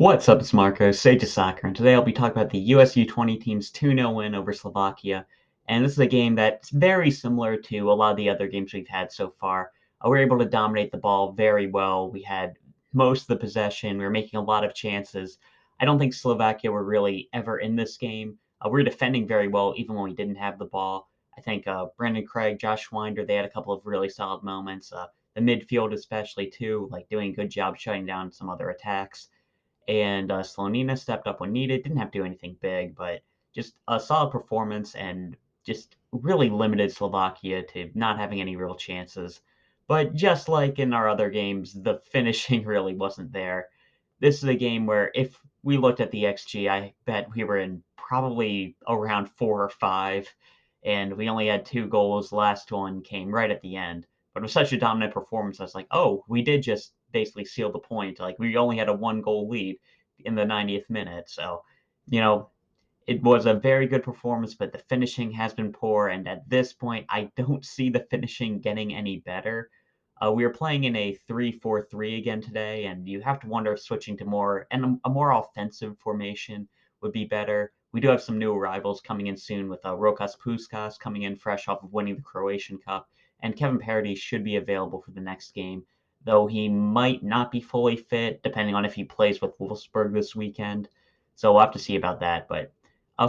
What's up, it's Marco, Sage of Soccer, and today I'll be talking about the US U20 team's 2-0 win over Slovakia. And this is a game that's very similar to a lot of the other games we've had so far. We were able to dominate the ball very well. We had most of the possession. We were making a lot of chances. I don't think Slovakia were really ever in this game. We were defending very well even when we didn't have the ball. I think Brandon Craig, Josh Wynder, they had a couple of really solid moments. The midfield especially too, like doing a good job shutting down some other attacks. And Slonina stepped up when needed. Didn't have to do anything big, but just a solid performance and just really limited Slovakia to not having any real chances. But just like in our other games, the finishing really wasn't there. This is a game where if we looked at the XG, I bet we were in probably around 4 or 5, and we only had 2 goals. Last one came right at the end. But it was such a dominant performance. I was like, oh, we did just basically seal the point. Like we only had a 1 goal lead in the 90th minute. So, you know, it was a very good performance, but the finishing has been poor. And at this point, I don't see the finishing getting any better. We are playing in a 3-4-3 again today, and you have to wonder if switching to a more offensive formation would be better. We do have some new arrivals coming in soon with Rokas Puskas coming in fresh off of winning the Croatian Cup, and Kevin Parody should be available for the next game, though he might not be fully fit depending on if he plays with Wolfsburg this weekend. So we'll have to see about that. But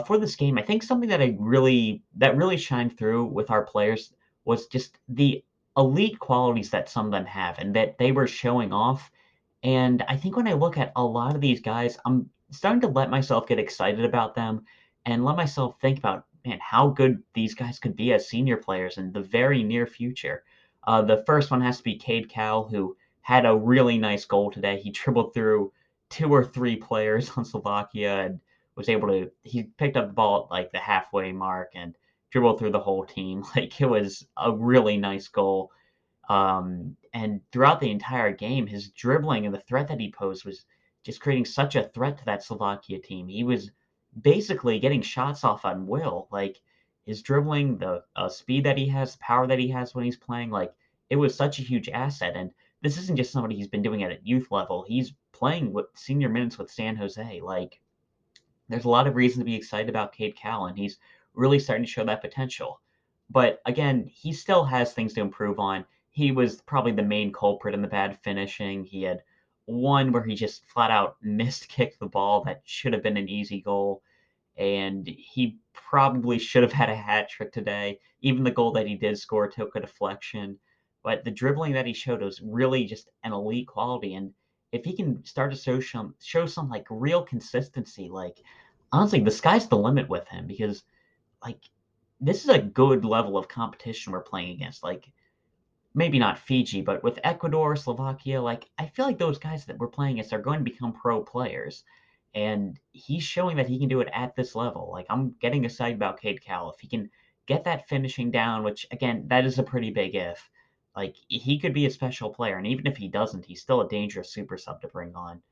for this game, I think something that really shined through with our players was just the elite qualities that some of them have and that they were showing off. And I think when I look at a lot of these guys, I'm starting to let myself get excited about them and let myself think about, man, how good these guys could be as senior players in the very near future. The first one has to be Cade Cowell, who had a really nice goal today. He dribbled through 2 or 3 players on Slovakia and he picked up the ball at like the halfway mark and dribbled through the whole team. Like it was a really nice goal. And throughout the entire game, his dribbling and the threat that he posed was just creating such a threat to that Slovakia team. He was basically getting shots off on will. Like his dribbling, the speed that he has, the power that he has when he's playing, like it was such a huge asset. And this isn't just somebody he's been doing at youth level. He's playing with senior minutes with San Jose. Like there's a lot of reason to be excited about Cade Cowell, and he's really starting to show that potential. But again, he still has things to improve on. He was probably the main culprit in the bad finishing. He had one where he just flat out missed kicked the ball that should have been an easy goal, and he probably should have had a hat trick today. Even the goal that he did score took a deflection, but the dribbling that he showed was really just an elite quality. And if he can start to show some like real consistency, like honestly, the sky's the limit with him because like this is a good level of competition we're playing against. Like maybe not Fiji, but with Ecuador, Slovakia, like I feel like those guys that we're playing against are going to become pro players. And he's showing that he can do it at this level. Like I'm getting excited about Cade Cowell. If he can get that finishing down, which again, that is a pretty big if. Like he could be a special player, and even if he doesn't, he's still a dangerous super sub to bring on.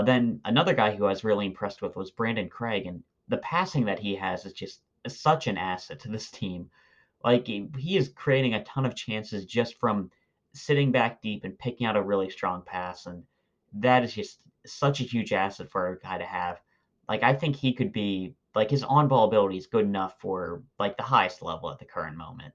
Then another guy who I was really impressed with was Brandon Craig, and the passing that he has is just such an asset to this team. Like he is creating a ton of chances just from sitting back deep and picking out a really strong pass, and that is just such a huge asset for a guy to have. Like I think he could be like his on-ball ability is good enough for like the highest level at the current moment.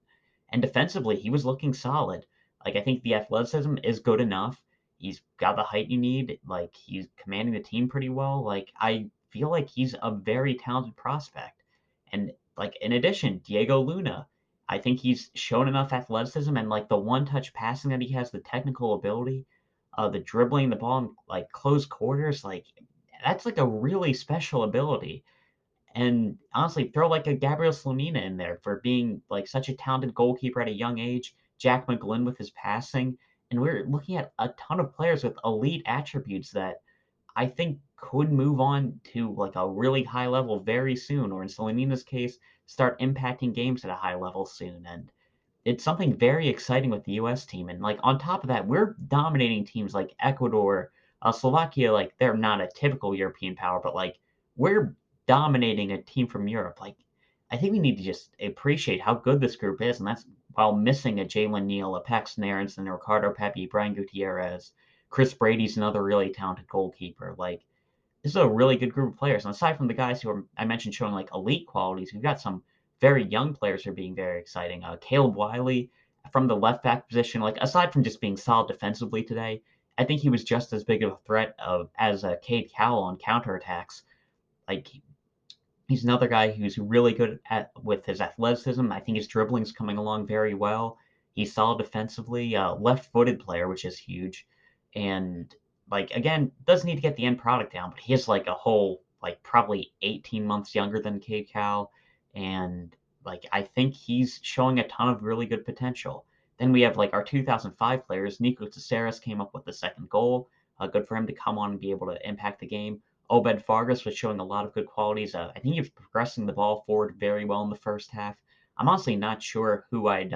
And defensively, he was looking solid. Like I think the athleticism is good enough. He's got the height you need. Like he's commanding the team pretty well. Like I feel like he's a very talented prospect. And like in addition, Diego Luna, I think he's shown enough athleticism and like the one-touch passing that he has, the technical ability, the dribbling the ball in like close quarters, like that's like a really special ability. And honestly, throw like a Gabriel Slonina in there for being like such a talented goalkeeper at a young age. Jack McGlynn with his passing, and we're looking at a ton of players with elite attributes that I think could move on to like a really high level very soon, or in Slonina's case, start impacting games at a high level soon. And it's something very exciting with the U.S. team. And like on top of that, we're dominating teams like Ecuador, Slovakia. Like they're not a typical European power, but like we're dominating a team from Europe. Like I think we need to just appreciate how good this group is, and that's while missing a Jalen Neal, a Paxton Aronson, Ricardo Pepi, Brian Gutierrez, Chris Brady's another really talented goalkeeper. Like this is a really good group of players. And aside from the guys who I mentioned showing like elite qualities, we've got some very young players who are being very exciting. Caleb Wiley from the left back position, like aside from just being solid defensively today, I think he was just as big of a threat as Cade Cowell on counterattacks. Like he's another guy who's really good with his athleticism. I think his dribbling's coming along very well. He's solid defensively, left-footed player, which is huge, and like again, doesn't need to get the end product down, but he is like a whole like probably 18 months younger than Cade Cowell, and like I think he's showing a ton of really good potential. Then we have like our 2005 players. Niko Tsakiris came up with the second goal. Good for him to come on and be able to impact the game. Obed Vargas was showing a lot of good qualities. I think he was progressing the ball forward very well in the first half. I'm honestly not sure who I'd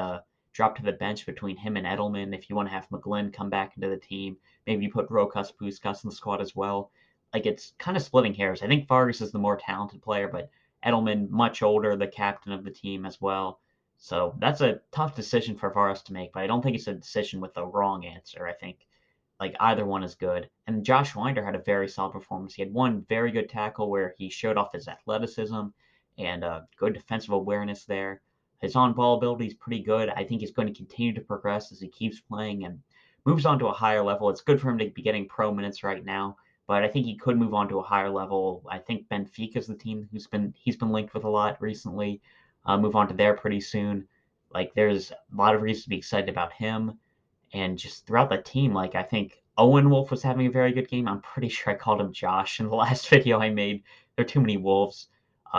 drop to the bench between him and Edelman. If you want to have McGlynn come back into the team, maybe you put Rokas Puskas in the squad as well. Like it's kind of splitting hairs. I think Vargas is the more talented player, but Edelman much older, the captain of the team as well. So that's a tough decision for Vargas to make, but I don't think it's a decision with a wrong answer. I think like either one is good. And Josh Wynder had a very solid performance. He had one very good tackle where he showed off his athleticism and good defensive awareness there. His on-ball ability is pretty good. I think he's going to continue to progress as he keeps playing and moves on to a higher level. It's good for him to be getting pro minutes right now, but I think he could move on to a higher level. I think Benfica's the team he's been linked with a lot recently. Move on to there pretty soon. Like there's a lot of reasons to be excited about him. And just throughout the team, like I think Owen Wolff was having a very good game. I'm pretty sure I called him Josh in the last video I made. There are too many Wolves.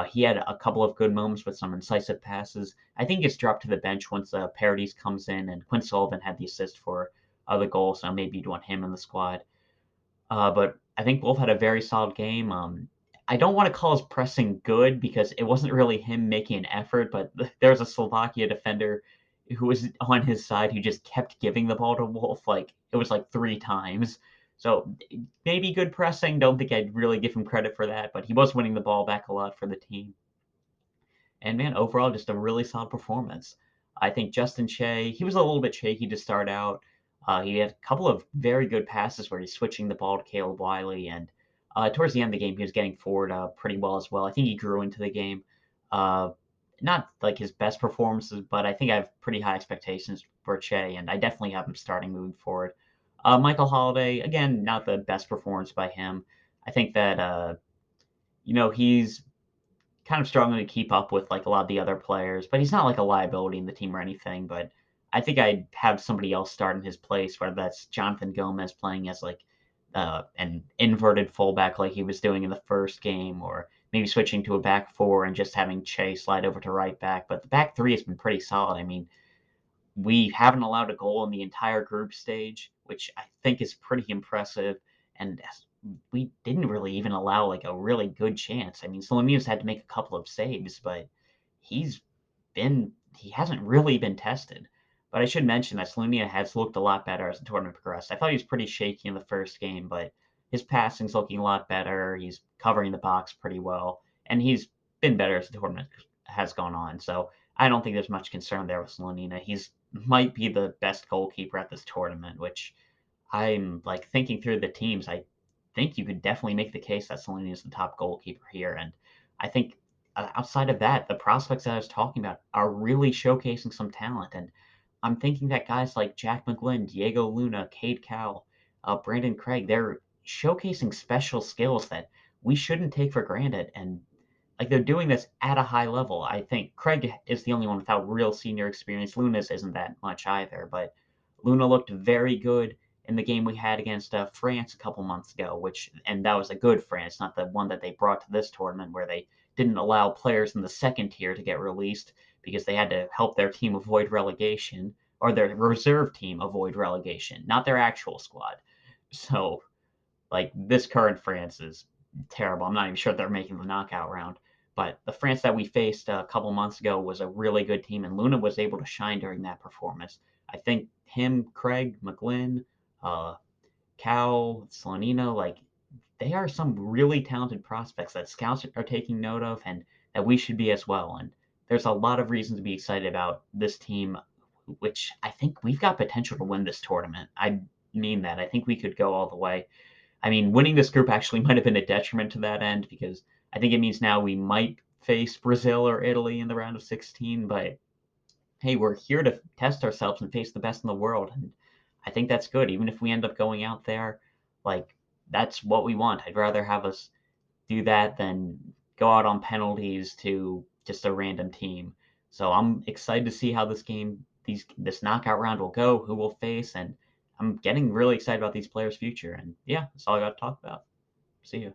He had a couple of good moments with some incisive passes. I think it's dropped to the bench once Paradis comes in, and Quinn Sullivan had the assist for the goal, so maybe you'd want him in the squad. But I think Wolff had a very solid game. I don't want to call his pressing good because it wasn't really him making an effort, but there was a Slovakia defender who was on his side who just kept giving the ball to Wolff. Like it was like 3 times. So maybe good pressing. Don't think I'd really give him credit for that, but he was winning the ball back a lot for the team. And man, overall, just a really solid performance. I think Justin Shea, he was a little bit shaky to start out. He had a couple of very good passes where he's switching the ball to Caleb Wiley, and towards the end of the game, he was getting forward pretty well as well. I think he grew into the game. Uh, Not like his best performances, but I think I have pretty high expectations for Shea, and I definitely have him starting moving forward. Michael Halliday, again, not the best performance by him. I think that he's kind of struggling to keep up with like a lot of the other players, but he's not like a liability in the team or anything. But I think I'd have somebody else start in his place, whether that's Jonathan Gomez playing as like an inverted fullback like he was doing in the first game, or maybe switching to a back four and just having Chase slide over to right back. But the back three has been pretty solid. I mean, we haven't allowed a goal in the entire group stage, which I think is pretty impressive. And we didn't really even allow like a really good chance. I mean, Slonina's had to make a couple of saves, but he's he hasn't really been tested. But I should mention that Slonina has looked a lot better as the tournament progressed. I thought he was pretty shaky in the first game, but his passing's looking a lot better. He's covering the box pretty well, and he's been better as the tournament has gone on. So I don't think there's much concern there with Slonina. He's might be the best goalkeeper at this tournament, which I'm like thinking through the teams. I think you could definitely make the case that Slonina is the top goalkeeper here, and I think outside of that, the prospects that I was talking about are really showcasing some talent. And I'm thinking that guys like Jack McGlynn, Diego Luna, Cade Cowell, Brandon Craig, they're showcasing special skills that we shouldn't take for granted. And like they're doing this at a high level. I think Craig is the only one without real senior experience. Luna's isn't that much either, but Luna looked very good in the game we had against France a couple months ago, and that was a good France, not the one that they brought to this tournament where they didn't allow players in the second tier to get released because they had to help their team avoid relegation or their reserve team avoid relegation, not their actual squad. So like this current France is terrible. I'm not even sure they're making the knockout round. But the France that we faced a couple months ago was a really good team, and Luna was able to shine during that performance. I think him, Craig, McGlynn, uh, Cowell, Slonina, like they are some really talented prospects that scouts are taking note of, and that we should be as well. And there's a lot of reasons to be excited about this team, which I think we've got potential to win this tournament. I mean that. I think we could go all the way. I mean, winning this group actually might have been a detriment to that end because I think it means now we might face Brazil or Italy in the round of 16. But hey, we're here to test ourselves and face the best in the world, and I think that's good. Even if we end up going out there, like that's what we want. I'd rather have us do that than go out on penalties to just a random team. So I'm excited to see how this knockout round will go, who we'll face, and I'm getting really excited about these players' future. And yeah, that's all I got to talk about. See you.